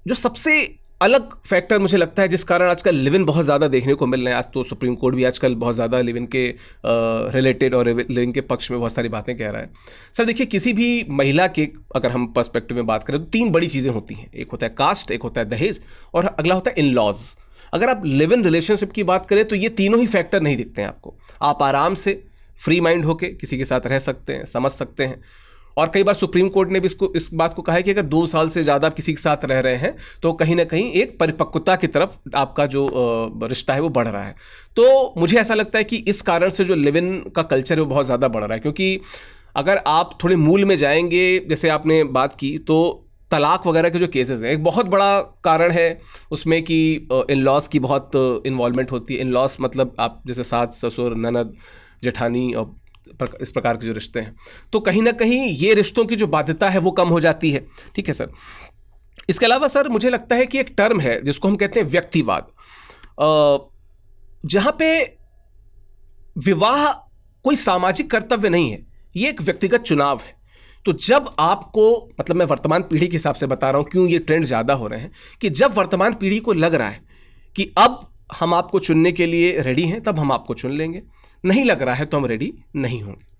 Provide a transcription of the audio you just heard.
जो सबसे अलग फैक्टर मुझे लगता है जिस कारण आजकल लिव इन बहुत ज़्यादा देखने को मिल रहे हैं, आज तो सुप्रीम कोर्ट भी आजकल बहुत ज़्यादा लिव इन के रिलेटेड और लिव इन के पक्ष में बहुत सारी बातें कह रहा है। सर देखिए, किसी भी महिला के अगर हम पर्सपेक्टिव में बात करें तो तीन बड़ी चीज़ें होती हैं। एक होता है कास्ट, एक होता है दहेज, और अगला होता है इन लॉज। अगर आप लिव इन रिलेशनशिप की बात करें तो ये तीनों ही फैक्टर नहीं दिखते हैं आपको। आप आराम से फ्री माइंड होके किसी के साथ रह सकते हैं, समझ सकते हैं। और कई बार सुप्रीम कोर्ट ने भी इस बात को कहा है कि अगर 2 साल से ज़्यादा आप किसी के साथ रह रहे हैं तो कहीं ना कहीं एक परिपक्वता की तरफ आपका जो रिश्ता है वो बढ़ रहा है। तो मुझे ऐसा लगता है कि इस कारण से जो लिव इन का कल्चर है वो बहुत ज़्यादा बढ़ रहा है। क्योंकि अगर आप थोड़े मूल में जाएंगे, जैसे आपने बात की, तो तलाक वगैरह के जो केसेस हैं, एक बहुत बड़ा कारण है उसमें कि इन लॉज की बहुत इन्वॉल्वमेंट होती है। इन लॉज मतलब आप जैसे सास, ससुर, ननद, जेठानी और इस प्रकार के जो रिश्ते हैं, तो कहीं ना कहीं ये रिश्तों की जो बाध्यता है वो कम हो जाती है। ठीक है सर। इसके अलावा सर मुझे लगता है कि एक टर्म है जिसको हम कहते हैं व्यक्तिवाद, जहां पे विवाह कोई सामाजिक कर्तव्य नहीं है, ये एक व्यक्तिगत चुनाव है। तो जब आपको, मतलब मैं वर्तमान पीढ़ी के हिसाब से बता रहा हूं क्यों ये ट्रेंड ज़्यादा हो रहे हैं, कि जब वर्तमान पीढ़ी को लग रहा है कि अब हम आपको चुनने के लिए रेडी हैं, तब हम आपको चुन लेंगे, नहीं लग रहा है तो हम रेडी नहीं होंगे।